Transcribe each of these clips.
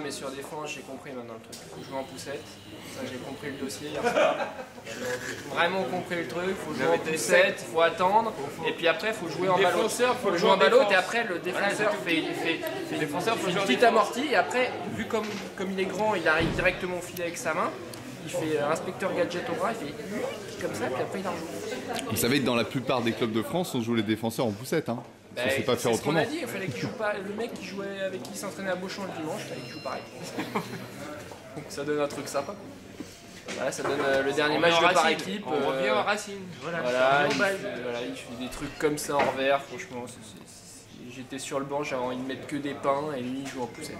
mais sur défense, j'ai compris maintenant le truc. Il faut jouer en poussette. Ça, j'ai compris le dossier hier soir. J'ai vraiment compris le truc. Il faut jouer en poussette, il faut attendre. Et puis après, il faut jouer en ballot. Il faut jouer en ballot et après, le défenseur fait une petite amortie. Et après, vu comme il est grand, il arrive directement au filet avec sa main. Il fait inspecteur gadget au bras, il fait comme ça, puis après il en joue. Vous savez que dans la plupart des clubs de France, on joue les défenseurs en poussette. Hein. Ça ne sait pas faire autrement. C'est ce qu'on a dit, il fallait qu'il joue pas. Le mec qui jouait avec qui s'entraînait à Beauchamp le dimanche, il fallait qu'il joue pareil. Donc ça donne un truc sympa. Voilà, ça donne le dernier match de par équipe. On revient à Racing. Voilà, il fait des trucs comme ça en vert, franchement. J'étais sur le banc, j'avais envie de mettre que des pains et lui il joue en poussette.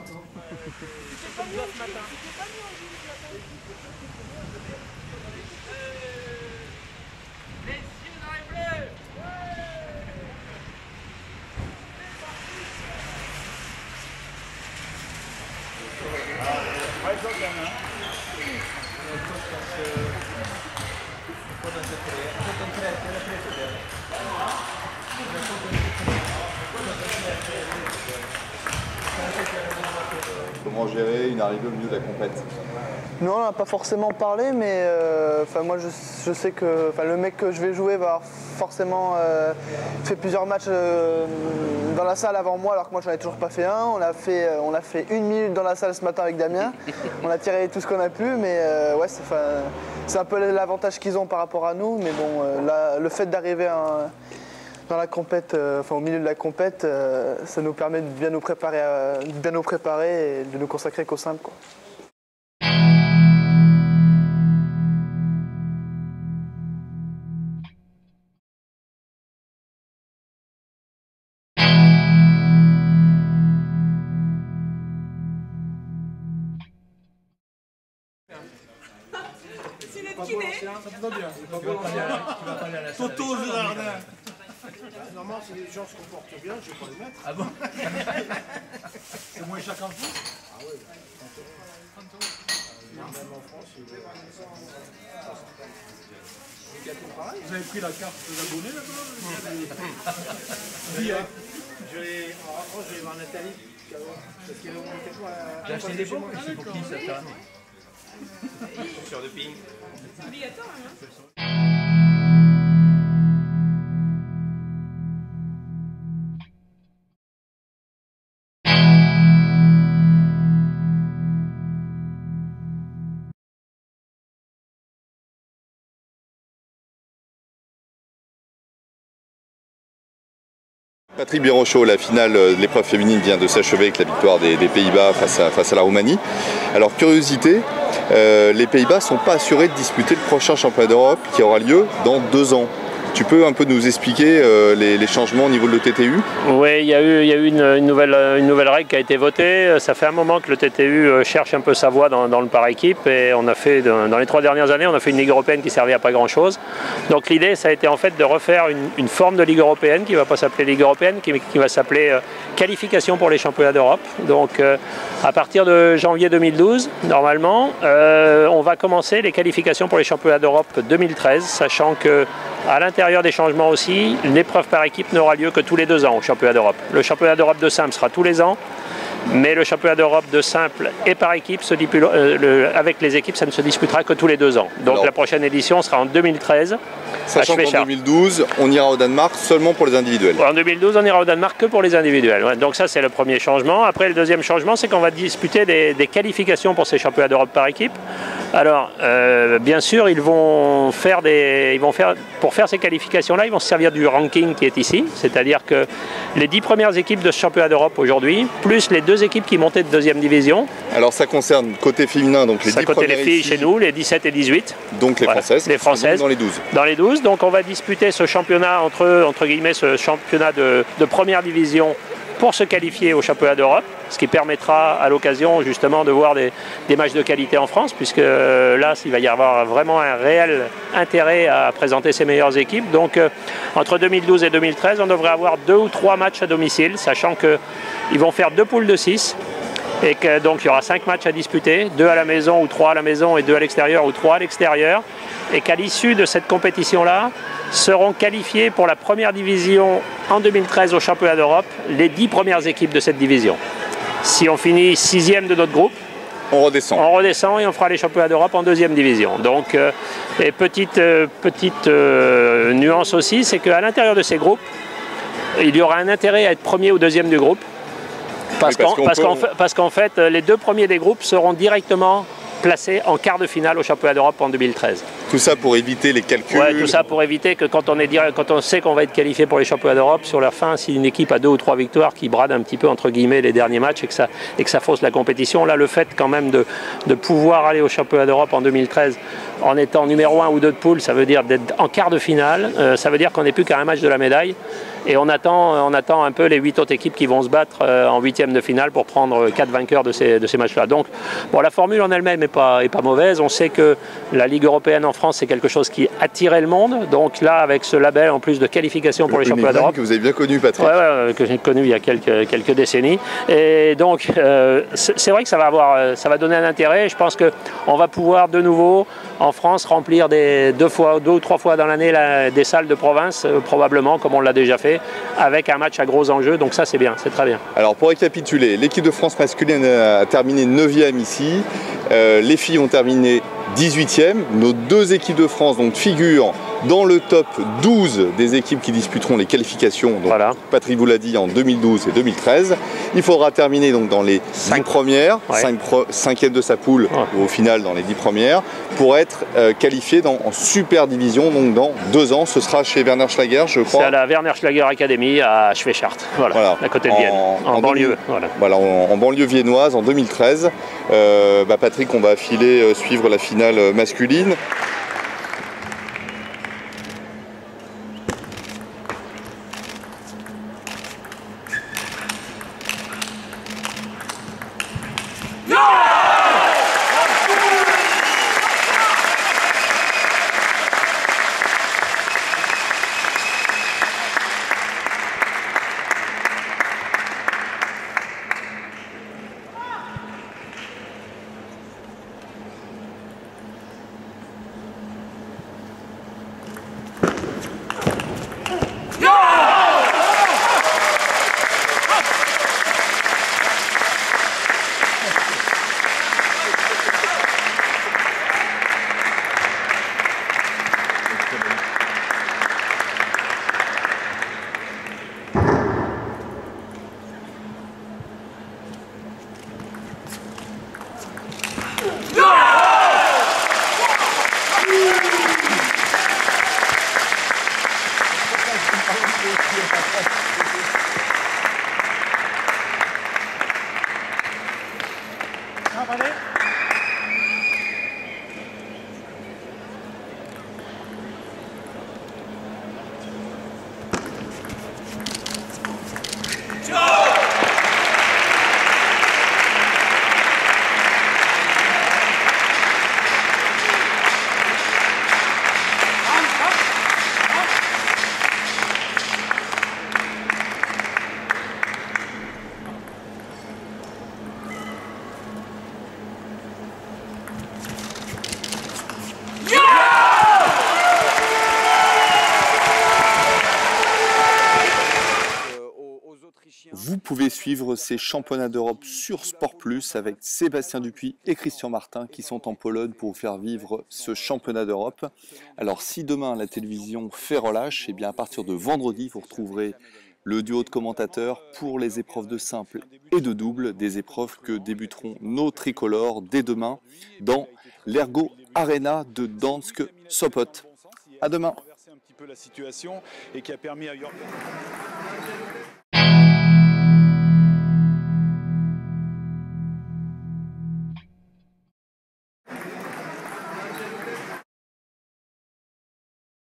Comment gérer une arrivée au milieu de la compète? Non, on n'a pas forcément parlé, mais moi je sais que le mec que je vais jouer va avoir forcément fait plusieurs matchs dans la salle avant moi, alors que moi j'en ai toujours pas fait un. On a fait 1 minute dans la salle ce matin avec Damien. On a tiré tout ce qu'on a pu, mais ouais, c'est un peu l'avantage qu'ils ont par rapport à nous. Mais bon, le fait d'arriver dans la compète, au milieu de la compète, ça nous permet de bien nous préparer et de nous consacrer qu'au simple, quoi. C'est le kiné. Ça te va bien. Toto Jardin. Normalement, si les gens se comportent bien, je vais pas les mettre. Ah bon? C'est moins cher qu'en France? Ah oui. Même en France, vous avez pris la carte d'abonné là-bas? Oui, hein. En rentrant, je vais voir Nathalie. Parce qu'elle était quoi? J'ai acheté des bons, c'est pour qui ça sert? Sur le ping. C'est obligatoire, hein? Patrick Bironchot, la finale de l'épreuve féminine vient de s'achever avec la victoire des Pays-Bas face à la Roumanie. Alors curiosité, les Pays-Bas ne sont pas assurés de disputer le prochain championnat d'Europe qui aura lieu dans 2 ans. Tu peux un peu nous expliquer les changements au niveau de l'ETTU? Oui, il y a eu une nouvelle règle qui a été votée. Ça fait un moment que le TTU cherche un peu sa voie dans le par équipe et on a fait, dans les 3 dernières années, on a fait une Ligue européenne qui servait à pas grand chose. Donc l'idée, ça a été en fait de refaire une forme de Ligue européenne qui ne va pas s'appeler Ligue européenne, qui va s'appeler qualification pour les championnats d'Europe. Donc à partir de janvier 2012, normalement, on va commencer les qualifications pour les championnats d'Europe 2013, sachant que à l'intérieur des changements aussi, l'épreuve par équipe n'aura lieu que tous les 2 ans au championnat d'Europe. Le championnat d'Europe de simple sera tous les ans, mais le championnat d'Europe de simple et par équipe, avec les équipes, ça ne se disputera que tous les 2 ans. Donc alors, la prochaine édition sera en 2013. Sachant qu'en 2012, on ira au Danemark seulement pour les individuels. En 2012, on ira au Danemark que pour les individuels. Ouais. Donc ça, c'est le premier changement. Après, le deuxième changement, c'est qu'on va disputer des qualifications pour ces championnats d'Europe par équipe. Alors, bien sûr, pour faire ces qualifications-là, ils vont se servir du ranking qui est ici. C'est-à-dire que les 10 premières équipes de ce championnat d'Europe aujourd'hui, plus les 2 équipes qui montaient de 2e division. Alors ça concerne côté féminin, donc les 10 premières les filles ici, chez nous, les 17 et 18. Donc les Françaises. Les Françaises. Dans les 12. Dans les 12. Donc on va disputer ce championnat, entre guillemets, ce championnat de première division pour se qualifier au championnat d'Europe, ce qui permettra à l'occasion justement de voir des matchs de qualité en France, puisque là, il va y avoir vraiment un réel intérêt à présenter ces meilleures équipes. Donc entre 2012 et 2013, on devrait avoir 2 ou 3 matchs à domicile, sachant qu'ils vont faire 2 poules de 6. Et que donc il y aura 5 matchs à disputer, 2 à la maison ou 3 à la maison et 2 à l'extérieur ou 3 à l'extérieur. Et qu'à l'issue de cette compétition-là, seront qualifiées pour la première division en 2013 au championnat d'Europe les 10 premières équipes de cette division. si on finit 6e de notre groupe, on redescend. On redescend et on fera les championnats d'Europe en 2e division. Donc, et petite nuance aussi, c'est qu'à l'intérieur de ces groupes, il y aura un intérêt à être premier ou 2e du groupe. Parce qu'en fait, les 2 premiers des groupes seront directement placés en quart de finale au championnat d'Europe en 2013. Tout ça pour éviter les calculs. Ouais, tout ça pour éviter que quand on sait qu'on va être qualifié pour les championnats d'Europe, sur leur fin, si une équipe a 2 ou 3 victoires qui brade un petit peu entre guillemets les derniers matchs et que ça fausse la compétition, là le fait quand même de pouvoir aller au championnat d'Europe en 2013 en étant numéro 1 ou 2 de poule, ça veut dire d'être en quart de finale, ça veut dire qu'on n'est plus qu'à un match de la médaille. Et on attend un peu les 8 autres équipes qui vont se battre en 8e de finale pour prendre 4 vainqueurs de ces matchs-là. Donc bon, la formule en elle-même n'est pas mauvaise. On sait que la Ligue européenne en France, c'est quelque chose qui attirait le monde. Donc là, avec ce label en plus de qualification pour les championnats d'Europe. Que vous avez bien connu, Patrick. Ouais, que j'ai connu il y a quelques décennies. Et donc, c'est vrai que ça va donner un intérêt. Je pense qu'on va pouvoir de nouveau, en France, remplir 2 ou 3 fois dans l'année des salles de province, probablement, comme on l'a déjà fait, avec un match à gros enjeux. Donc ça, c'est bien, c'est très bien. Alors, pour récapituler, l'équipe de France masculine a terminé 9e ici. Les filles ont terminé 18e. Nos 2 équipes de France donc, figurent dans le top 12 des équipes qui disputeront les qualifications. Donc, voilà. Patrick vous l'a dit, en 2012 et 2013. Il faudra terminer donc, dans les 10 premières, 5e de sa poule, au final dans les 10 premières, pour être qualifié en Super Division. Donc dans 2 ans, ce sera chez Werner Schlager, je crois. C'est à la Werner Schlager Academy à Schweschart, voilà, à côté de Vienne, en banlieue. Voilà, en banlieue viennoise en 2013. Patrick, on va suivre la finale masculine. Vous pouvez suivre ces championnats d'Europe sur Sport Plus avec Sébastien Dupuis et Christian Martin qui sont en Pologne pour vous faire vivre ce championnat d'Europe. Alors si demain la télévision fait relâche, et bien à partir de vendredi vous retrouverez le duo de commentateurs pour les épreuves de simple et de double, des épreuves que débuteront nos tricolores dès demain dans l'Ergo Arena de Dansk Sopot. À demain. La situation et qui a permis à